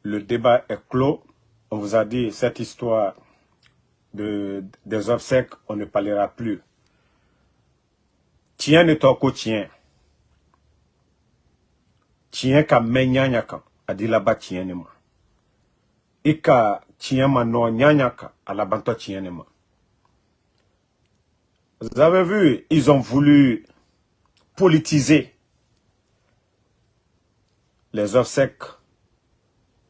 Le débat est clos. On vous a dit cette histoire des obsèques, on ne parlera plus. Tien ne toko tien. Tien ka menyanyaka, a dit là-bas tien ne ma. Ika tien ma no nyanyaka, a la banto tien ne ma. Vous avez vu, ils ont voulu politiser les obsèques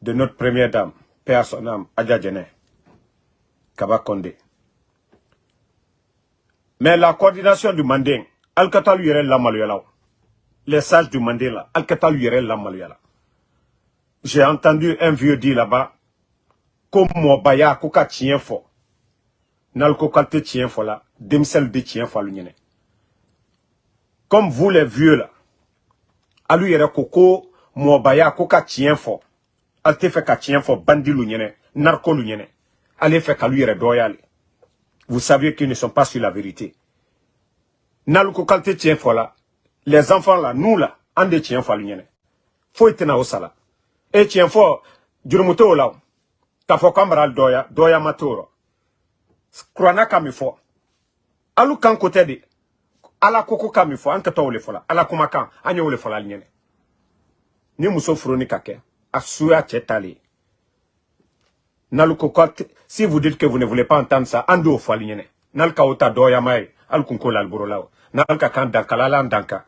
de notre première dame, paix à son âme, Adja Djene, Kaba Condé. Mais la coordination du Manding, Al-Kata lui la maluyala. Les sages du Manding là, Al-Kata lui la maluyala. J'ai entendu un vieux dire là-bas, comme Mobaya Koka tient fort. Nalko Kalte tient fort là, Demsel de tient fort l'union. Comme vous les vieux là, Aluyere Koko, Mobaya Koka tient fort. Alte fait qu'à tient fort, bandi l'union, narco l'union. Allez fait qu'à lui doyal. Vous saviez qu'ils ne sont pas sur la vérité. Nalko Kalte tient fort là, les enfants là, nous là, en de tient fort l'union. Faut être na osala. Et tient fort, Djurumuto là. Kafo Kambral doya matoro. Krona kamifo. Alu kan côté de. Ala koko kamifo, an kato ole fola. Ala kumakan, anye ole fola l'nyene. Ni muso froni kake. Asuya chetali. Nalu koko, si vous dites que vous ne voulez pas entendre ça, ando fola l'nyene. Nal kaota doya mai, al kunko lalburo lao. Nal kakan danka, lala danka.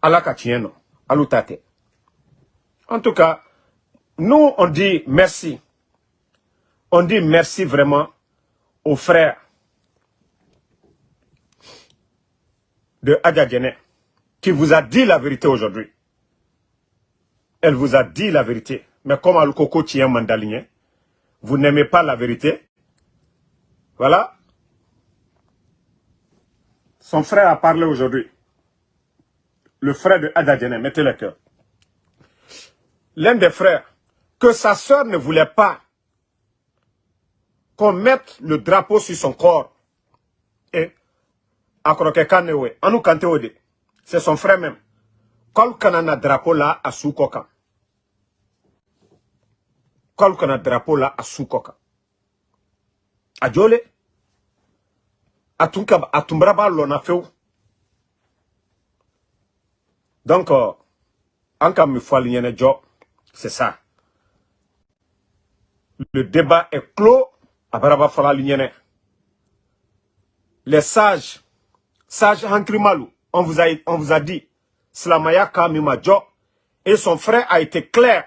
Ala katieno, alu tate. En tout cas, nous on dit merci. On dit merci vraiment aux frères de Adja Djene qui vous a dit la vérité aujourd'hui. Elle vous a dit la vérité. Mais comme Al-Koko tient mandaligné, vous n'aimez pas la vérité. Voilà. Son frère a parlé aujourd'hui. Le frère de Adja Djene, mettez le cœur. L'un des frères, que sa sœur ne voulait pas qu'on mette le drapeau sur son corps. Et c'est son frère même. Quand on a un drapeau là à Soukoka. Quand on a un drapeau là à Soukoka. A Djole. A Tumbraba l'on fait. Donc, encore une fois, c'est ça. Le débat est clos. Les sages Hankrimalou, on vous a dit, Slamaya Kamima Jo, et son frère a été clair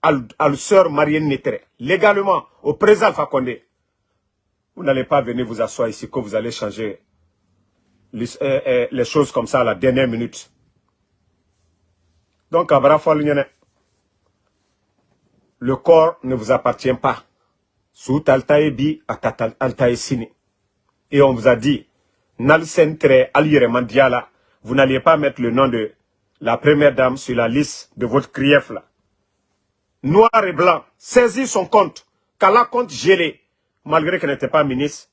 à la sœur Marielle Netere, légalement, au président Alpha Condé. Vous n'allez pas venir vous asseoir ici que vous allez changer les choses comme ça à la dernière minute. Donc, le corps ne vous appartient pas. Sous Altaebi à Altaesini. Et on vous a dit, Nal Sentre Alire Mandiala, vous n'alliez pas mettre le nom de la première dame sur la liste de votre crief là. Noir et blanc, saisir son compte, Kala compte gelé, malgré qu'elle n'était pas ministre.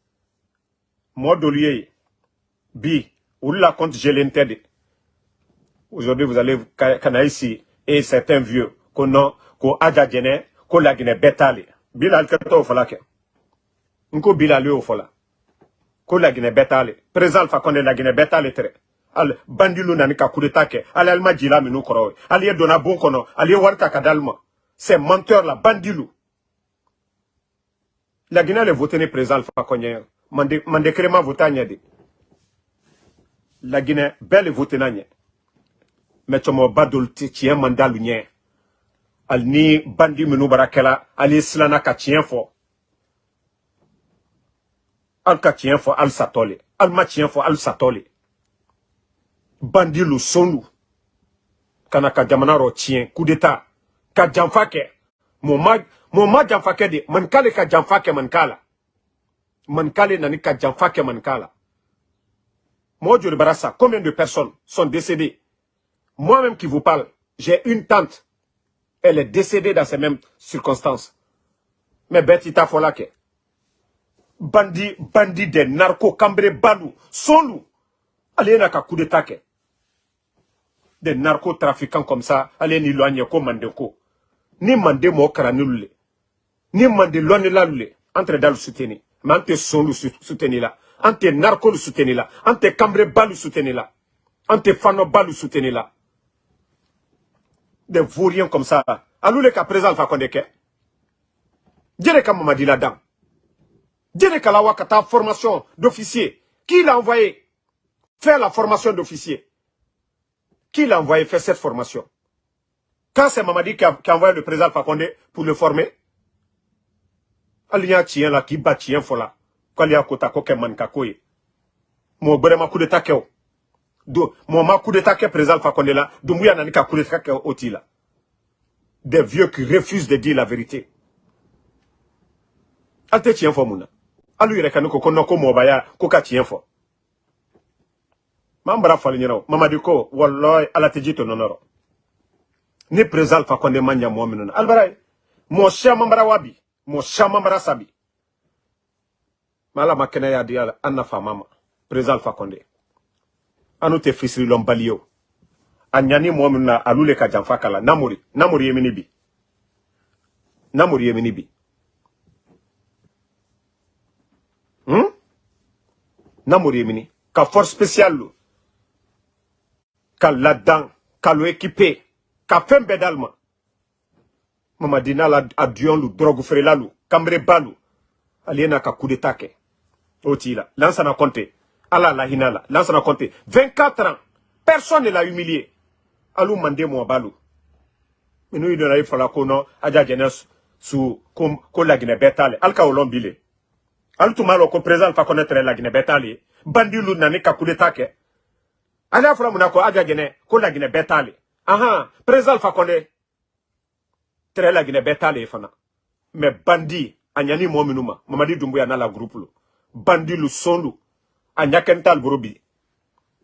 Modolier, Bi, ou la compte gelé n'était. Aujourd'hui, vous allez, Kanaïsi et certains vieux, qu'on Adja Djene, qu'on la Guinée bétale. Bilal Kato Folake. Nko Bilal au Fola. Ko la Guinée bétale. Présent Fakonde la Guinée bétale. Al Bandilu Nanika Kudetake. Al Alma Djila Minou Koro. Alié Dona Bonkono. Alié Warta Kadalma. Ces menteurs là, Bandilu. La Guinée le voté présent Fakonde. Mandécrément voté. La Guinée belle voté Nanye. Mais tu m'as badul tien mandalunye. Al ni bandi menu barakela, ali slana katien fo. Al katien fo al satole. Al matien fo al satole. Bandi lu sonu. Kana ka jamana ro tien, coup d'état. Ka jamfake. Mon ma jamfake de, mankale ka jamfake mankala. Mankale nani ka jamfake mankala. Moi, je le barassa, combien de personnes sont décédées? Moi-même qui vous parle, j'ai une tante. Elle est décédée dans ces mêmes circonstances. Mais Betita Folake. Bandi des narcos, cambré balou, solu. Allez, n'a qu'à coup d'état. Des narcotrafiquants comme ça, allez, ni loigne, comme mandeko. Ni mandé mo karanule. Ni mandé l'onela lule. Entre dans le soutenir. Mais entre son le soutenir là. Entre narco le soutenir là. Entre cambré bas le soutenir là. Entre fano bas le soutenir là. Des vauriens comme ça. Alou le cas présent Alpha Condé. Djere ka Mamadi là-dedans. Djere ka lawa kata formation d'officier. Qui l'a envoyé faire la formation d'officier? Qui l'a envoyé faire cette formation? Quand c'est Mamadi qui a envoyé le président Alpha Condé pour le former, Aliya tien là qui bat tien fola. Quand il y a kota koke man kakoye. Mo bere ma coup d'état keo. Do mo ma coup d'état ke président Alpha Condé là, Doumbouya nani ka coup d'état keo oti là. Des vieux qui refusent de dire la vérité. Alte tien fo muna. Alu yere kanu ko konoko mo baya ko ka tien fo. Mambara fali nyero Mamadi ko wallahi ala tejito nonoro. Ni président Alpha Condé manya mo minuna. Albaray mo cher mambara wabi. Mon chamamara sabi. Mala makene ya diya anna fa mama. Président Alpha Condé. Anu te fisri lombalio. Anyani muamuna alule ka janfa kala. Namuri. Namuri yemini bi. Namuri yemini bi. Namuri yemini. Ka force spéciale lo. Ka là-dedans. Ka lo équipé. Ka fembe d'alma. Mamadina la adion lu drogue frela lu kambre balu aliena ka coup d'état ke otila lança na compté ala la hinala lança na compté 24 ans personne ne l'a humilié alu mande mo balu minu idona ifala kono aja jeunesse su ko la Guinée betale alka olombile alu tumalo ko président fa connaître la Guinée betale bandi lu nani ka coup d'état ke ala fala munako aja Guinée ko la Guinée betale aha président fa connaître très la Guinée betale fana mais bandi anyani mo minuma Mamadi Doumbouya na la groupe lo bandi lu sonlu anyakental burubi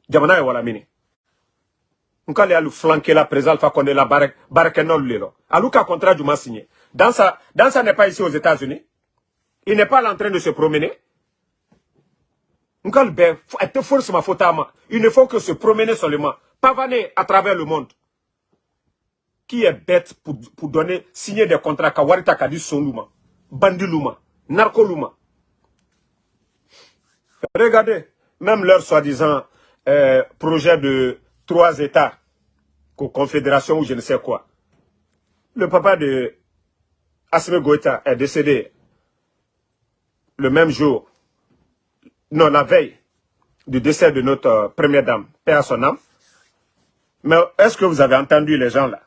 jamana e wala mini nkale alu flanquer la président Alpha Condé la barakenol lelo aluka contrat du signé dans ça n'est pas ici aux États-Unis, il n'est pas en train de se promener nkale be était force ma fotama il ne faut que se promener seulement pavaner à travers le monde. Qui est bête pour donner, signer des contrats Kawarita Kadi Soluma, Bandiluma, Narkoluma. Regardez, même leur soi-disant projet de 3 États, confédération ou je ne sais quoi. Le papa de Assimi Goïta est décédé le même jour, non, la veille du décès de notre première dame, paix à son âme. Mais est-ce que vous avez entendu les gens là?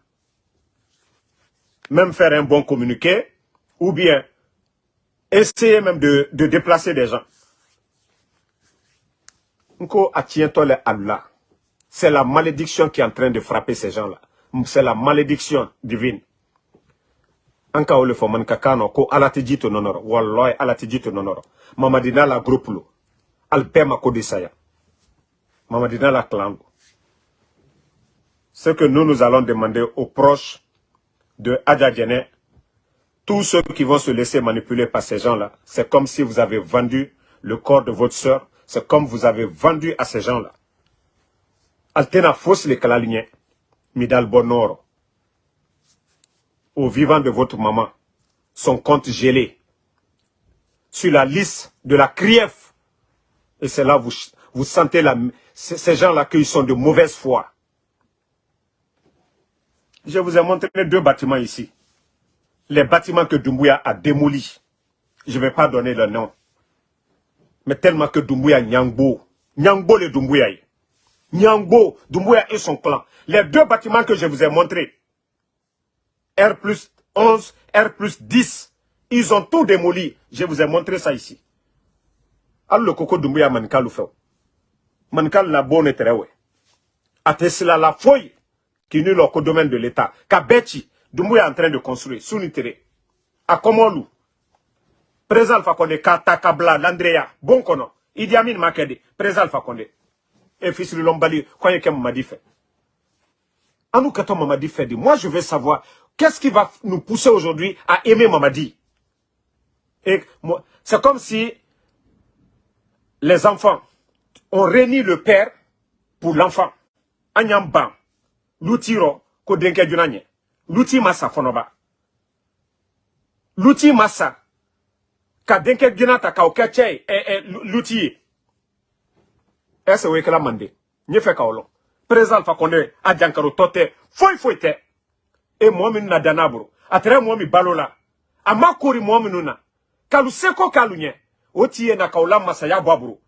Même faire un bon communiqué, ou bien essayer même de déplacer des gens. C'est la malédiction qui est en train de frapper ces gens-là. C'est la malédiction divine. Anka ole fo man kakano ko alatijito nonoro. Wallahi alatijito nonoro. Mamadina la groupe lo. Alpema kodisaya. Mamadina la clango. Ce que nous allons demander aux proches de Adja Djene, tous ceux qui vont se laisser manipuler par ces gens-là, c'est comme si vous avez vendu le corps de votre soeur, c'est comme vous avez vendu à ces gens-là. Altena fausse les calalignes, Midal Bonoro, au vivant de votre maman, son compte gelé, sur la liste de la CRIEF, et c'est là vous sentez ces gens-là qu'ils sont de mauvaise foi. Je vous ai montré 2 bâtiments ici. Les bâtiments que Doumbouya a démolis. Je ne vais pas donner le nom. Mais tellement que Doumbouya Nyangbo. Nyangbo le Doumbouya. Nyangbo, Doumbouya et son clan. Les 2 bâtiments que je vous ai montrés. R+11, R+10. Ils ont tout démoli. Je vous ai montré ça ici. Alors le coco Doumbouya Mankal fait. Mankal la bonne et très ouais. Atesla la fouille. Qui n'est le domaine de l'État. Kabeti, Doumbouya est en train de construire, sous l'intérêt. À Komolu, Président Alpha Condé, Kata Kabla, Landrea, Bonkono, Idi Amin Makede, Président Alpha Condé. Et fils de Lombali, quoi que Mamadi fait. En nous, quand Mamadi fait, moi je veux savoir, qu'est-ce qui va nous pousser aujourd'hui à aimer Mamadi? Et c'est comme si les enfants ont réuni le père pour l'enfant. Anyamba. L'outiro, ko denke junanye. L'outil massa fonoba. L'outil massa. Ka denke ginata ka okeche l'outil. Est-ce que la mande? Nye fe kaolo. Président Alpha Condé a Diankaro tote. Foi te. Et moi min na danabro. Atre moi mi balola. Ama kori moi minuna. Kalu seko kalu nye. Otiye na kaula masaya babro.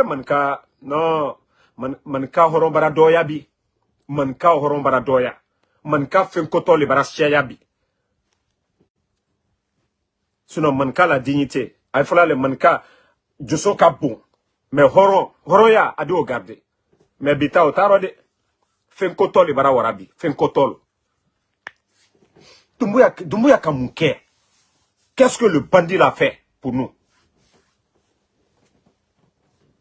Manka no manka horombara doya bi. Manka horombara doya. Manka fenkoto le bara shaya bi. Sinon manka la dignité. Il faut le manka juso ka bon. Mais horoya adi o garder. Mais bita o tarode fenkoto le bara warabi. Fenkotolo. Dumbuya Kamouké. Qu'est-ce que le bandit l'a fait pour nous?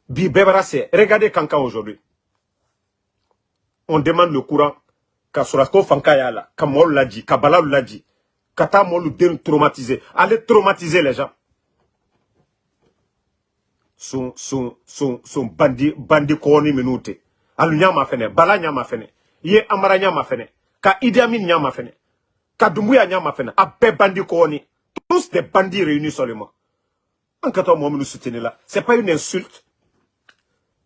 Bibebara c'est. Regardez Kanka aujourd'hui. On demande le courant. Kasurako Fankayala. Kamol l'a dit. Kabala l'a dit. Kata Molu traumatisé. Allez traumatiser les gens. Son bandi koni minute. Alu nyama fene. Bala nyama fene. Ye Amara nyama fene. Ka Idi Amin nyama fene. Ka Dumbuya nyama fene. Abe bandi koni. Tous des bandits réunis seulement. En quand on nous soutenir là, c'est pas une insulte.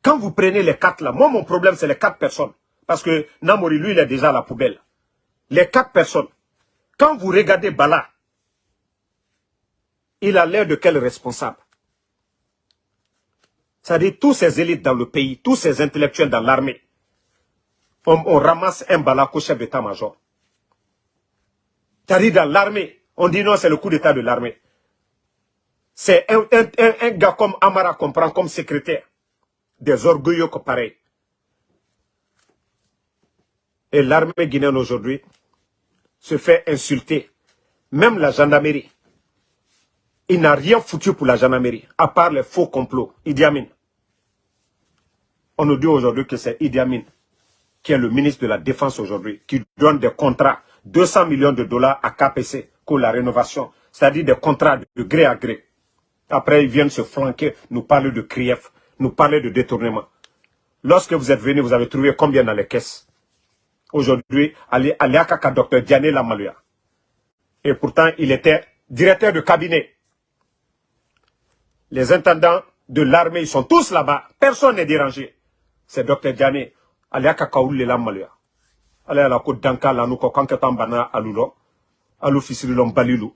Quand vous prenez les quatre là, moi mon problème c'est les quatre personnes. Parce que Namori lui il est déjà à la poubelle. Les quatre personnes. Quand vous regardez Bala, il a l'air de quel responsable? C'est-à-dire tous ces élites dans le pays, tous ces intellectuels dans l'armée. On ramasse un Bala qu'au chef d'état-major. C'est-à-dire dans l'armée, on dit non, c'est le coup d'état de l'armée. C'est un gars comme Amara qu'on prend comme secrétaire. Des orgueilleux que pareil. Et l'armée guinéenne aujourd'hui se fait insulter. Même la gendarmerie. Il n'a rien foutu pour la gendarmerie, à part les faux complots. Idi Amin. On nous dit aujourd'hui que c'est Idi Amin qui est le ministre de la Défense aujourd'hui, qui donne des contrats, 200 millions de dollars à KPC pour la rénovation. C'est-à-dire des contrats de gré à gré. Après, ils viennent se flanquer, nous parler de CRIEF, nous parler de détournement. Lorsque vous êtes venu, vous avez trouvé combien dans les caisses? Aujourd'hui, Aliakaka Dr Diané Lamaluya. Et pourtant, il était directeur de cabinet. Les intendants de l'armée, ils sont tous là-bas. Personne n'est dérangé. C'est Dr Diané. Aliakaka Oule Lamaluya. Allez à la côte d'Anka, là, nous, quand Bana Alulo, Alou Fisirilom Balilou.